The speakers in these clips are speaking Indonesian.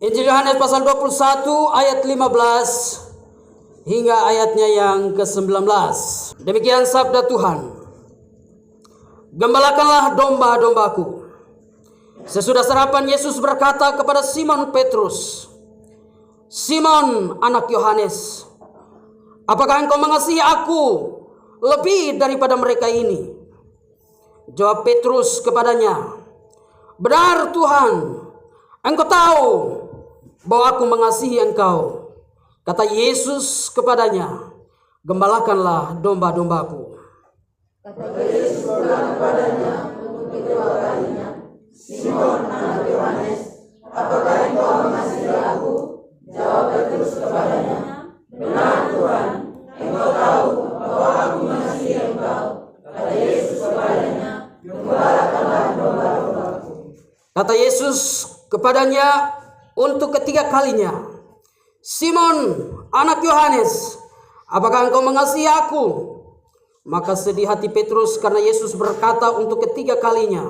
Injil Yohanes pasal 21 ayat 15 hingga ayatnya yang ke-19. Demikian sabda Tuhan. Gembalakanlah domba-dombaku. Sesudah sarapan Yesus berkata kepada Simon Petrus, Simon anak Yohanes, apakah engkau mengasihi aku lebih daripada mereka ini? Jawab Petrus kepadanya, benar Tuhan, engkau tahu bahwa aku mengasihi engkau. Kata Yesus kepadanya, gembalakanlah domba-dombaku. Kata Yesus kepadanya untuk kedua kalinya, Simon anak Yohanes, apakah engkau mengasihi aku? Jawab Petrus kepadanya, benar Tuhan, engkau tahu bahwa aku mengasihi engkau. Kata Yesus kepadanya, gembalakanlah domba-dombaku. Kata Yesus kepadanya untuk ketiga kalinya, Simon anak Yohanes, apakah engkau mengasihi aku? Maka sedih hati Petrus karena Yesus berkata untuk ketiga kalinya,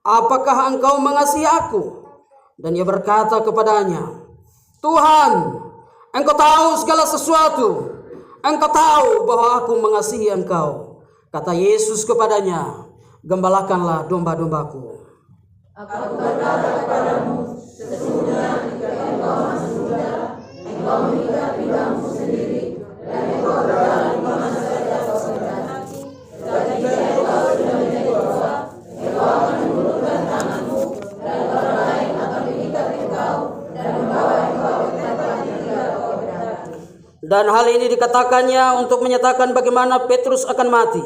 apakah engkau mengasihi aku? Dan ia berkata kepadanya, Tuhan, engkau tahu segala sesuatu. Engkau tahu bahwa aku mengasihi engkau. Kata Yesus kepadanya, gembalakanlah domba-dombaku. Aku berkata kepadamu, sesungguhnya ketika engkau masih muda, engkau mengikat pinggangmu sendiri, dan engkau berjalan kemana saja kau kehendaki. Tetapi jika engkau sudah menjadi tua, engkau akan mengulurkan tanganmu, dan orang lain akan mengikat engkau, dan membawa engkau ke tempat yang tidak kau kehendaki. Dan hal ini dikatakannya untuk menyatakan bagaimana Petrus akan mati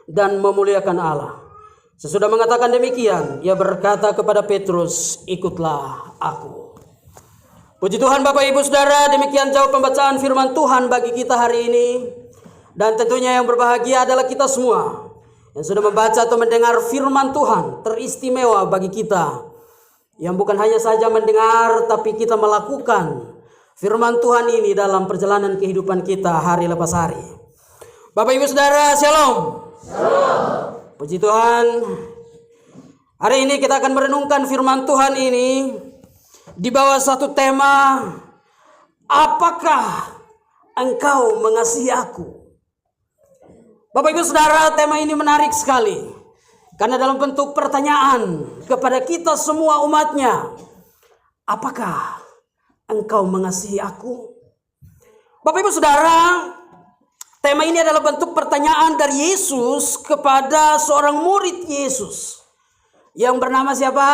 dan memuliakan Allah. Sesudah mengatakan demikian, ia berkata kepada Petrus, ikutlah aku. Puji Tuhan Bapak Ibu Saudara, demikian jauh pembacaan firman Tuhan bagi kita hari ini. Dan tentunya yang berbahagia adalah kita semua yang sudah membaca atau mendengar firman Tuhan. Teristimewa bagi kita yang bukan hanya saja mendengar, tapi kita melakukan firman Tuhan ini dalam perjalanan kehidupan kita hari lepas hari. Bapak Ibu Saudara, Shalom. Shalom. Puji Tuhan. Hari ini kita akan merenungkan firman Tuhan ini di bawah satu tema, apakah engkau mengasihi aku? Bapak Ibu Saudara, tema ini menarik sekali karena dalam bentuk pertanyaan kepada kita semua umatnya, apakah engkau mengasihi aku? Bapak Ibu Saudara, tema ini adalah bentuk pertanyaan dari Yesus kepada seorang murid Yesus yang bernama siapa?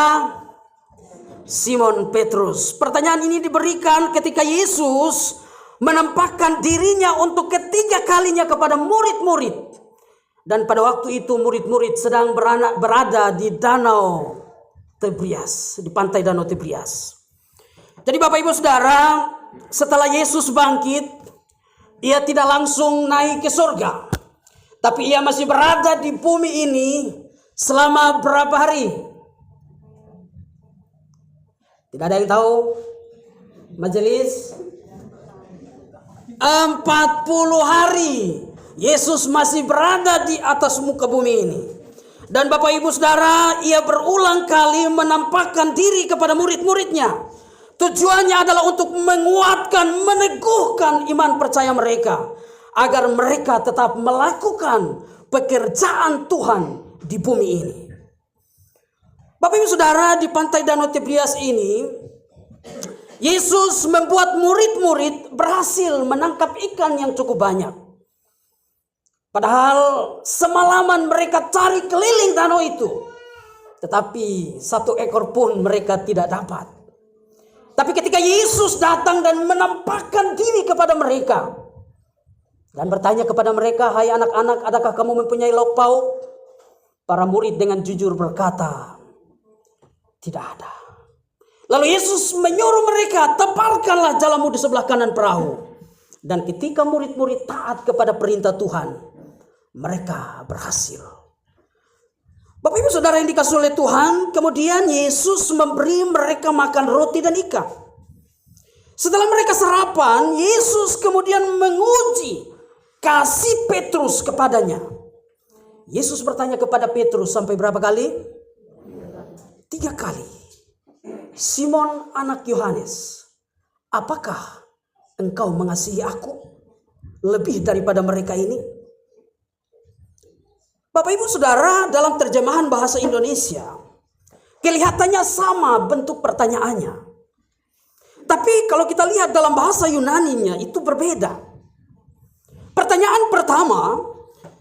Simon Petrus. Pertanyaan ini diberikan ketika Yesus menampakkan dirinya untuk ketiga kalinya kepada murid-murid. Dan pada waktu itu murid-murid sedang berada di Danau Tiberia, di pantai Danau Tiberia. Jadi Bapak Ibu Saudara, setelah Yesus bangkit, ia tidak langsung naik ke surga, tapi ia masih berada di bumi ini selama berapa hari? Tidak ada yang tahu? Majelis? 40 hari Yesus masih berada di atas muka bumi ini. Dan Bapak Ibu Saudara, ia berulang kali menampakkan diri kepada murid-muridnya. Tujuannya adalah untuk menguatkan, meneguhkan iman percaya mereka, agar mereka tetap melakukan pekerjaan Tuhan di bumi ini. Bapak Ibu Saudara, di pantai Danau Tiberia ini, Yesus membuat murid-murid berhasil menangkap ikan yang cukup banyak. Padahal semalaman mereka cari keliling danau itu, tetapi satu ekor pun mereka tidak dapat. Tapi ketika Yesus datang dan menampakkan diri kepada mereka dan bertanya kepada mereka, hai anak-anak, adakah kamu mempunyai lauk pauk? Para murid dengan jujur berkata, tidak ada. Lalu Yesus menyuruh mereka, tebarkanlah jalamu di sebelah kanan perahu. Dan ketika murid-murid taat kepada perintah Tuhan, mereka berhasil. Bapak Ibu Saudara yang dikasihi oleh Tuhan, kemudian Yesus memberi mereka makan roti dan ikan. Setelah mereka sarapan, Yesus kemudian menguji kasih Petrus kepadanya. Yesus bertanya kepada Petrus sampai berapa kali? 3 kali. Simon anak Yohanes, apakah engkau mengasihi aku lebih daripada mereka ini? Bapak Ibu Saudara, dalam terjemahan bahasa Indonesia kelihatannya sama bentuk pertanyaannya. Tapi kalau kita lihat dalam bahasa Yunaninya itu berbeda. Pertanyaan pertama,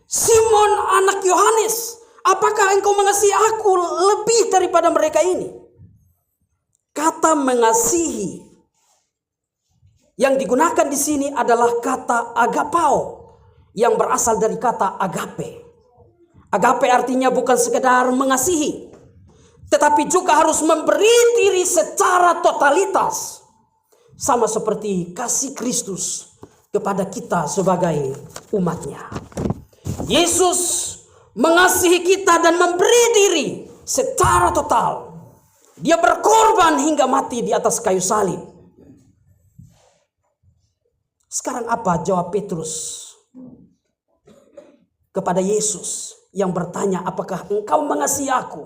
Simon anak Yohanes, apakah engkau mengasihi aku lebih daripada mereka ini? Kata mengasihi yang digunakan di sini adalah kata agapao yang berasal dari kata agape. Agape artinya bukan sekedar mengasihi, tetapi juga harus memberi diri secara totalitas. Sama seperti kasih Kristus kepada kita sebagai umatnya. Yesus mengasihi kita dan memberi diri secara total. Dia berkorban hingga mati di atas kayu salib. Sekarang apa jawab Petrus kepada Yesus yang bertanya, apakah engkau mengasihi aku?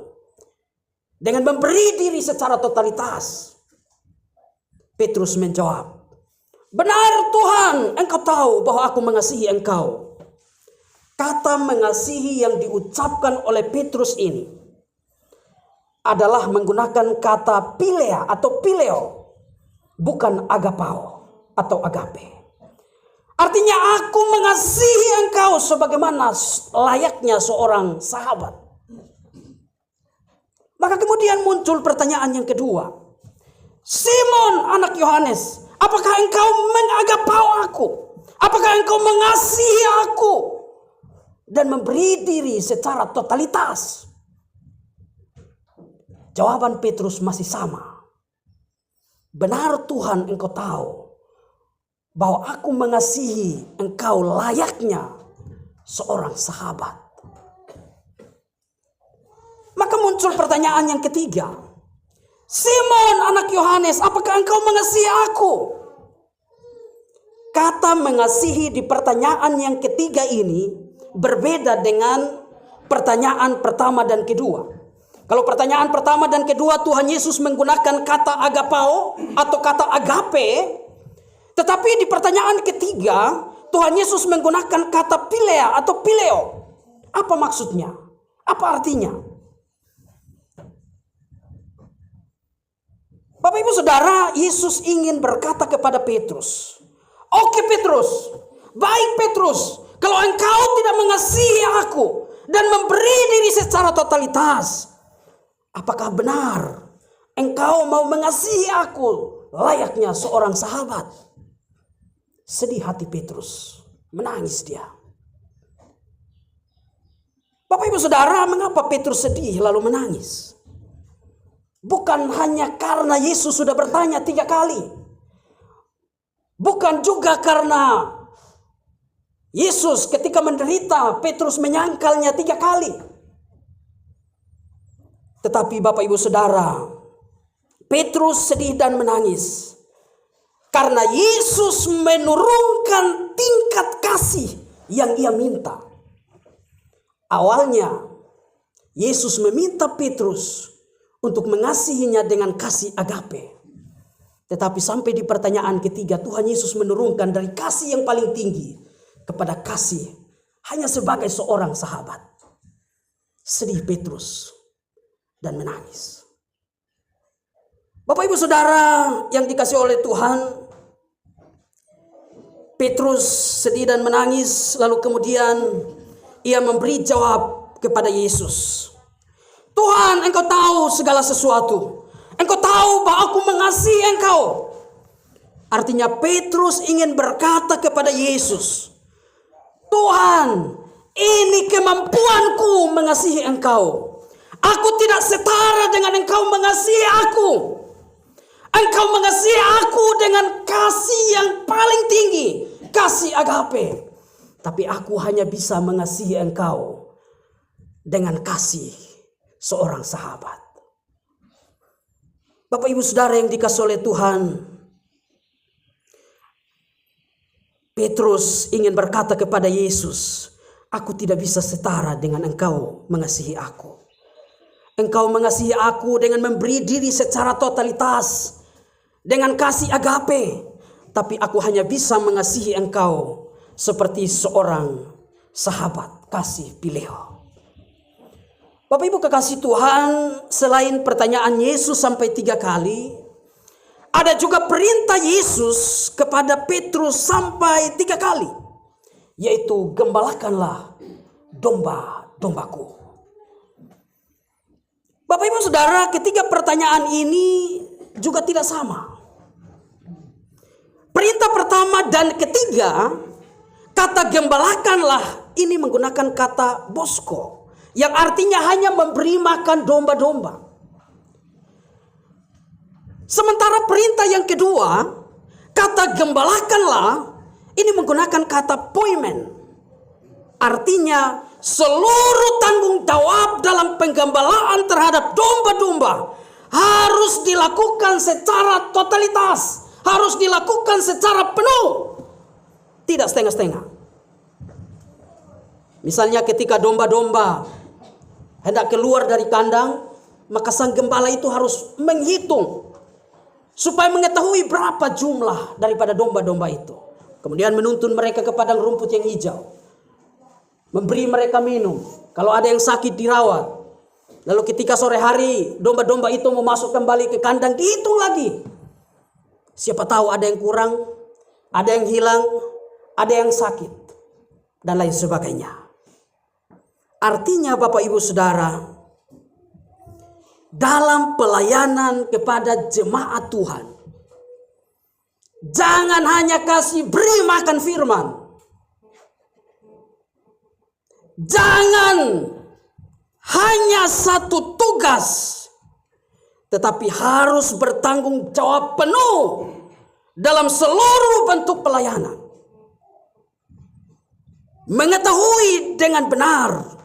Dengan memberi diri secara totalitas. Petrus menjawab, benar Tuhan, engkau tahu bahwa aku mengasihi engkau. Kata mengasihi yang diucapkan oleh Petrus ini adalah menggunakan kata pilea atau pileo, bukan agapao atau agape. Artinya aku mengasihi engkau sebagaimana layaknya seorang sahabat. Maka kemudian muncul pertanyaan yang kedua. Simon anak Yohanes, apakah engkau mengagapao aku? Apakah engkau mengasihi aku? Dan memberi diri secara totalitas. Jawaban Petrus masih sama. Benar Tuhan, engkau tahu bahwa aku mengasihi engkau layaknya seorang sahabat. Maka muncul pertanyaan yang ketiga. Simon anak Yohanes, apakah engkau mengasihi aku? Kata mengasihi di pertanyaan yang ketiga ini berbeda dengan pertanyaan pertama dan kedua. Kalau pertanyaan pertama dan kedua Tuhan Yesus menggunakan kata agapao atau kata agape. Tetapi di pertanyaan ketiga Tuhan Yesus menggunakan kata pilea atau pileo. Apa maksudnya? Apa artinya? Bapak Ibu Saudara, Yesus ingin berkata kepada Petrus, oke Petrus, baik Petrus, kalau engkau tidak mengasihi aku dan memberi diri secara totalitas, apakah benar engkau mau mengasihi aku layaknya seorang sahabat? Sedih hati Petrus, menangis dia. Bapak Ibu Saudara, mengapa Petrus sedih lalu menangis? Bukan hanya karena Yesus sudah bertanya 3 kali. Bukan juga karena Yesus ketika menderita Petrus menyangkalnya 3 kali. Tetapi Bapak Ibu Saudara, Petrus sedih dan menangis karena Yesus menurunkan tingkat kasih yang ia minta. Awalnya Yesus meminta Petrus untuk mengasihinya dengan kasih agape. Tetapi sampai di pertanyaan ketiga Tuhan Yesus menurunkan dari kasih yang paling tinggi kepada kasih hanya sebagai seorang sahabat. Sedih Petrus dan menangis. Bapak Ibu Saudara yang dikasihi oleh Tuhan, Petrus sedih dan menangis, lalu kemudian ia memberi jawab kepada Yesus. Tuhan, engkau tahu segala sesuatu. Engkau tahu bahwa aku mengasihi engkau. Artinya Petrus ingin berkata kepada Yesus, Tuhan, ini kemampuanku mengasihi engkau. Aku tidak setara dengan engkau mengasihi aku. Engkau mengasihi aku dengan kasih yang paling tinggi, kasih agape. Tapi aku hanya bisa mengasihi engkau dengan kasih seorang sahabat. Bapak Ibu Saudara yang dikasihi oleh Tuhan, Petrus ingin berkata kepada Yesus, aku tidak bisa setara dengan engkau mengasihi aku. Engkau mengasihi aku dengan memberi diri secara totalitas, dengan kasih agape. Tapi aku hanya bisa mengasihi engkau seperti seorang sahabat kasih Phileo. Bapak Ibu kekasih Tuhan, selain pertanyaan Yesus sampai 3 kali, ada juga perintah Yesus kepada Petrus sampai 3 kali. Yaitu gembalakanlah domba-dombaku. Bapak Ibu Saudara, ketiga pertanyaan ini juga tidak sama. Perintah pertama dan ketiga, kata gembalakanlah ini menggunakan kata bosko, yang artinya hanya memberi makan domba-domba. Sementara perintah yang kedua, kata gembalakanlah ini menggunakan kata poimen. Artinya seluruh tanggung jawab dalam penggembalaan terhadap domba-domba harus dilakukan secara totalitas, harus dilakukan secara penuh, tidak setengah-setengah. Misalnya ketika domba-domba hendak keluar dari kandang, maka sang gembala itu harus menghitung supaya mengetahui berapa jumlah daripada domba-domba itu. Kemudian menuntun mereka ke padang rumput yang hijau, memberi mereka minum. Kalau ada yang sakit dirawat. Lalu ketika sore hari domba-domba itu mau masuk kembali ke kandang, dihitung lagi. Siapa tahu ada yang kurang, ada yang hilang, ada yang sakit, dan lain sebagainya. Artinya Bapak Ibu Saudara, dalam pelayanan kepada jemaat Tuhan, jangan hanya kasih beri makan firman. Jangan hanya satu tugas, tetapi harus bertanggung jawab penuh dalam seluruh bentuk pelayanan. Mengetahui dengan benar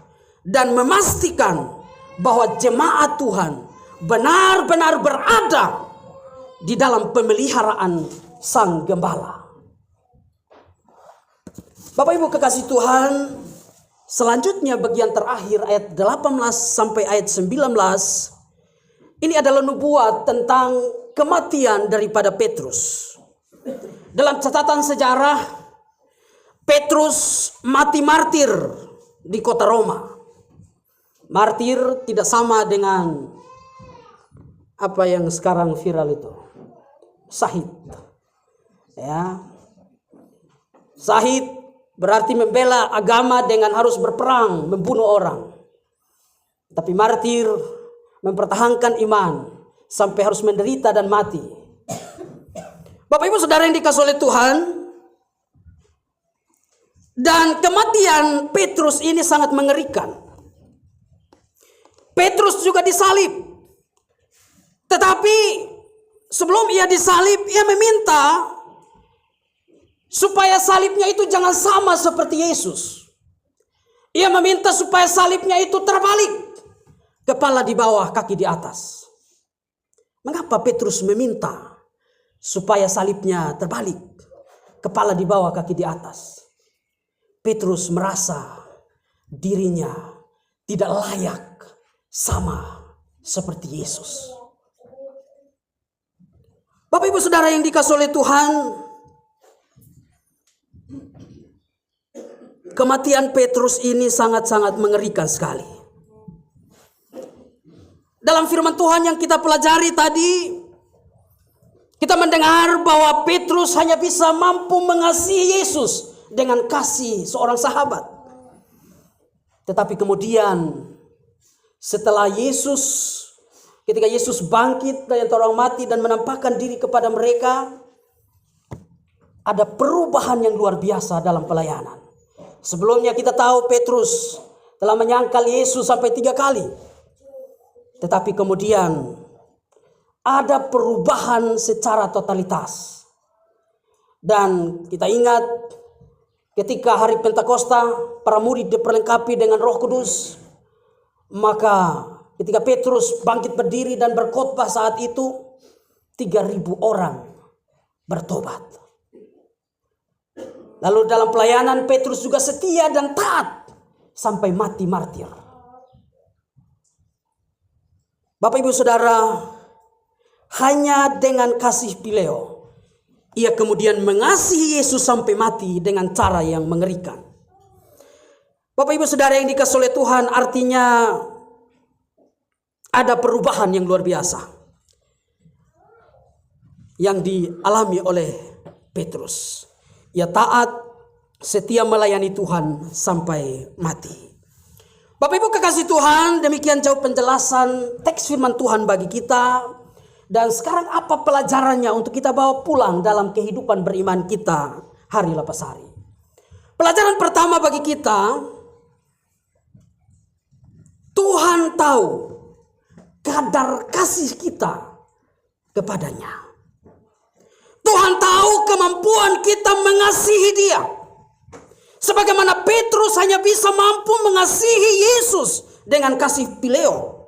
dan memastikan bahwa jemaat Tuhan benar-benar berada di dalam pemeliharaan Sang Gembala. Bapak Ibu kekasih Tuhan, selanjutnya bagian terakhir ayat 18 sampai ayat 19. Ini adalah nubuat tentang kematian daripada Petrus. Dalam catatan sejarah, Petrus mati martir di kota Roma. Martir tidak sama dengan apa yang sekarang viral itu, syahid. Ya, syahid berarti membela agama dengan harus berperang, membunuh orang. Tapi martir mempertahankan iman sampai harus menderita dan mati. Bapak Ibu Saudara yang dikasihi oleh Tuhan, dan kematian Petrus ini sangat mengerikan. Petrus juga disalib. Tetapi sebelum ia disalib, ia meminta supaya salibnya itu jangan sama seperti Yesus. Ia meminta supaya salibnya itu terbalik. Kepala di bawah, kaki di atas. Mengapa Petrus meminta supaya salibnya terbalik? Kepala di bawah, kaki di atas. Petrus merasa dirinya tidak layak sama seperti Yesus. Bapak Ibu Saudara yang dikasihi oleh Tuhan, kematian Petrus ini sangat-sangat mengerikan sekali. Dalam firman Tuhan yang kita pelajari tadi, kita mendengar bahwa Petrus hanya bisa mampu mengasihi Yesus dengan kasih seorang sahabat. Tetapi kemudian setelah ketika Yesus bangkit dari antara orang mati dan menampakkan diri kepada mereka, ada perubahan yang luar biasa dalam pelayanan. Sebelumnya kita tahu Petrus telah menyangkal Yesus sampai 3 kali. Tetapi kemudian ada perubahan secara totalitas. Dan kita ingat ketika hari Pentakosta, para murid diperlengkapi dengan Roh Kudus. Maka ketika Petrus bangkit berdiri dan berkhotbah saat itu, 3.000 orang bertobat. Lalu dalam pelayanan Petrus juga setia dan taat sampai mati martir. Bapak Ibu Saudara, hanya dengan kasih Pileo, ia kemudian mengasihi Yesus sampai mati dengan cara yang mengerikan. Bapak Ibu Saudara yang dikasihi oleh Tuhan, artinya ada perubahan yang luar biasa yang dialami oleh Petrus. Ia taat, setia melayani Tuhan sampai mati. Bapak Ibu kekasih Tuhan, demikian jauh penjelasan teks firman Tuhan bagi kita. Dan sekarang apa pelajarannya untuk kita bawa pulang dalam kehidupan beriman kita hari lepas hari? Pelajaran pertama bagi kita, Tuhan tahu kadar kasih kita kepadanya. Tuhan tahu kemampuan kita mengasihi Dia. Sebagaimana Petrus hanya bisa mampu mengasihi Yesus dengan kasih Pileo.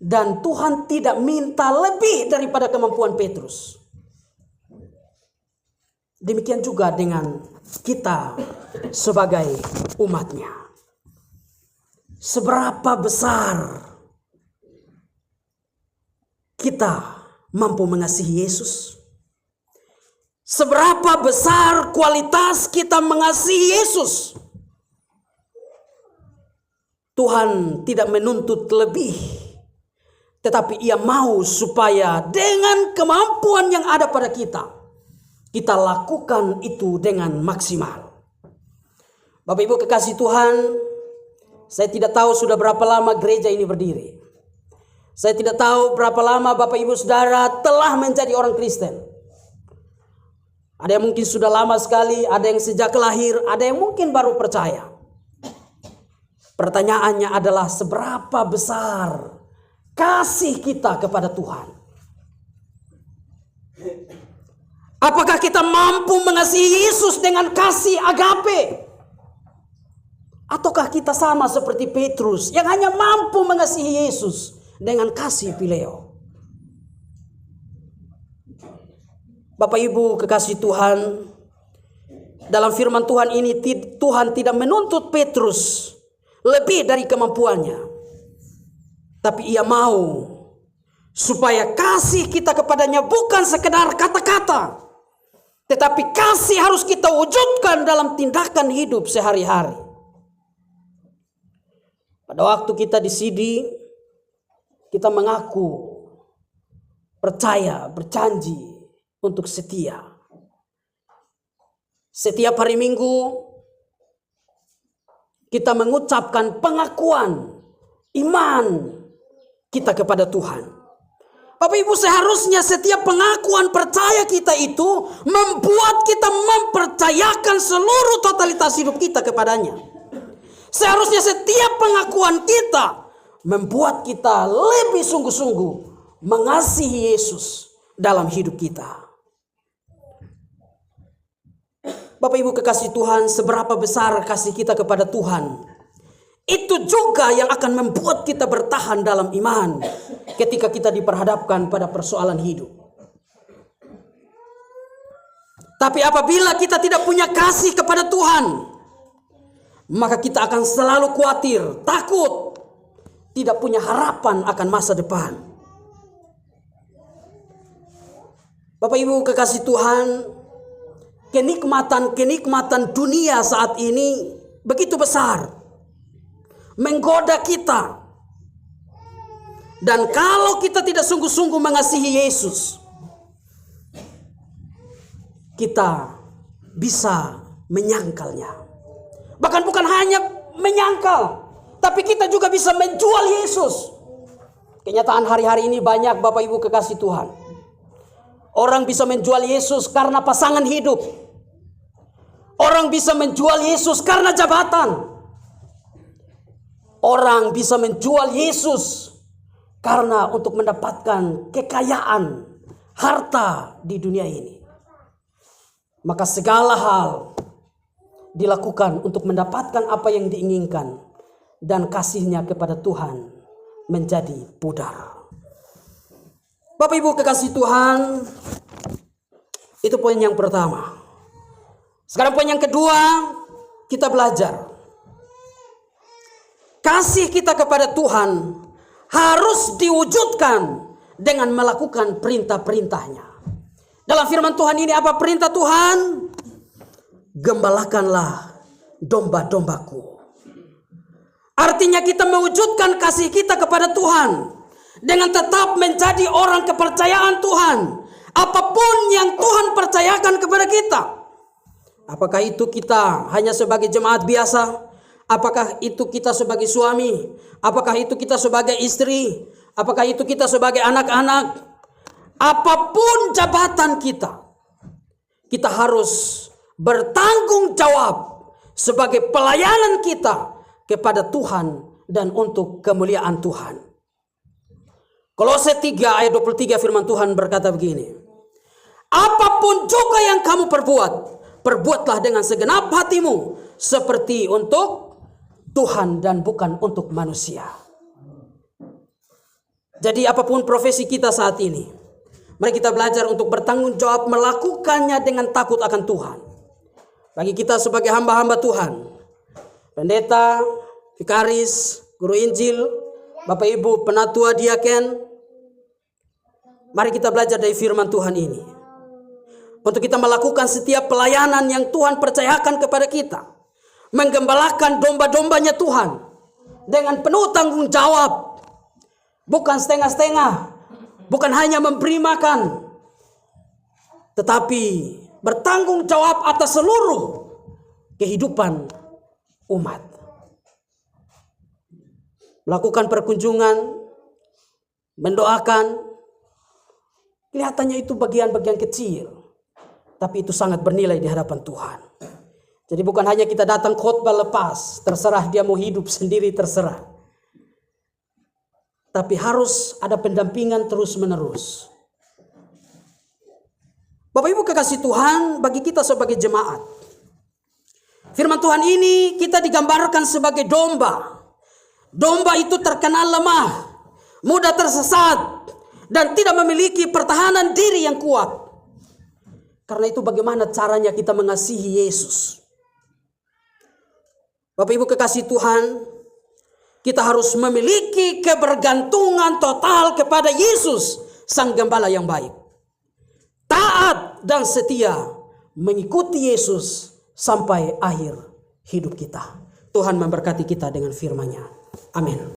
Dan Tuhan tidak minta lebih daripada kemampuan Petrus. Demikian juga dengan kita sebagai umatnya. Seberapa besar kita mampu mengasihi Yesus? Seberapa besar kualitas kita mengasihi Yesus? Tuhan tidak menuntut lebih, tetapi Ia mau supaya dengan kemampuan yang ada pada kita, kita lakukan itu dengan maksimal. Bapak Ibu kekasih Tuhan, saya tidak tahu sudah berapa lama gereja ini berdiri. Saya tidak tahu berapa lama Bapak Ibu Saudara telah menjadi orang Kristen. Ada yang mungkin sudah lama sekali, ada yang sejak lahir, ada yang mungkin baru percaya. Pertanyaannya adalah seberapa besar kasih kita kepada Tuhan? Apakah kita mampu mengasihi Yesus dengan kasih agape? Ataukah kita sama seperti Petrus yang hanya mampu mengasihi Yesus dengan kasih Pileo? Bapak Ibu kekasih Tuhan, dalam firman Tuhan ini Tuhan tidak menuntut Petrus lebih dari kemampuannya. Tapi Ia mau supaya kasih kita kepadanya bukan sekedar kata-kata, tetapi kasih harus kita wujudkan dalam tindakan hidup sehari-hari. Pada waktu kita di CD, kita mengaku percaya, berjanji untuk setia. Setiap hari Minggu kita mengucapkan pengakuan iman kita kepada Tuhan. Bapak Ibu, seharusnya setiap pengakuan percaya kita itu membuat kita mempercayakan seluruh totalitas hidup kita kepadanya. Seharusnya setiap pengakuan kita membuat kita lebih sungguh-sungguh mengasihi Yesus dalam hidup kita. Bapak Ibu kekasih Tuhan, seberapa besar kasih kita kepada Tuhan, itu juga yang akan membuat kita bertahan dalam iman ketika kita diperhadapkan pada persoalan hidup. Tapi apabila kita tidak punya kasih kepada Tuhan, maka kita akan selalu khawatir, takut, tidak punya harapan akan masa depan. Bapak Ibu kekasih Tuhan, kenikmatan dunia saat ini begitu besar, menggoda kita. Dan kalau kita tidak sungguh-sungguh mengasihi Yesus, kita bisa menyangkalnya. Bahkan bukan hanya menyangkal, tapi kita juga bisa menjual Yesus. Kenyataan hari-hari ini banyak Bapak Ibu kekasih Tuhan. Orang bisa menjual Yesus karena pasangan hidup. Orang bisa menjual Yesus karena jabatan. Orang bisa menjual Yesus karena untuk mendapatkan kekayaan, harta di dunia ini. Maka segala hal dilakukan untuk mendapatkan apa yang diinginkan, dan kasihnya kepada Tuhan menjadi pudar. Bapak Ibu kekasih Tuhan, itu poin yang pertama. Sekarang poin yang kedua, kita belajar. Kasih kita kepada Tuhan harus diwujudkan dengan melakukan perintah-perintahnya. Dalam firman Tuhan ini apa perintah Tuhan? Gembalakanlah domba-dombaku. Artinya kita mewujudkan kasih kita kepada Tuhan dengan tetap menjadi orang kepercayaan Tuhan. Apapun yang Tuhan percayakan kepada kita. Apakah itu kita hanya sebagai jemaat biasa? Apakah itu kita sebagai suami? Apakah itu kita sebagai istri? Apakah itu kita sebagai anak-anak? Apapun jabatan kita, kita harus bertanggung jawab sebagai pelayanan kita kepada Tuhan dan untuk kemuliaan Tuhan. Kolose 3 ayat 23 firman Tuhan berkata begini. Apapun juga yang kamu perbuat, perbuatlah dengan segenap hatimu seperti untuk Tuhan dan bukan untuk manusia. Jadi apapun profesi kita saat ini, mari kita belajar untuk bertanggung jawab melakukannya dengan takut akan Tuhan. Bagi kita sebagai hamba-hamba Tuhan, pendeta, vikaris, guru Injil, Bapak Ibu, penatua, diaken, mari kita belajar dari firman Tuhan ini. Untuk kita melakukan setiap pelayanan yang Tuhan percayakan kepada kita. Menggembalakan domba-dombanya Tuhan dengan penuh tanggung jawab. Bukan setengah-setengah. Bukan hanya memberi makan. Tetapi bertanggung jawab atas seluruh kehidupan umat. Melakukan perkunjungan, mendoakan, kelihatannya itu bagian-bagian kecil. Tapi itu sangat bernilai di hadapan Tuhan. Jadi bukan hanya kita datang khotbah lepas, terserah dia mau hidup sendiri, terserah. Tapi harus ada pendampingan terus-menerus. Bapak Ibu kekasih Tuhan, bagi kita sebagai jemaat, firman Tuhan ini kita digambarkan sebagai domba. Domba itu terkenal lemah, mudah tersesat, dan tidak memiliki pertahanan diri yang kuat. Karena itu bagaimana caranya kita mengasihi Yesus? Bapak Ibu kekasih Tuhan, kita harus memiliki kebergantungan total kepada Yesus, Sang Gembala yang baik. Taat dan setia mengikuti Yesus sampai akhir hidup kita. Tuhan memberkati kita dengan firman-Nya. Amin.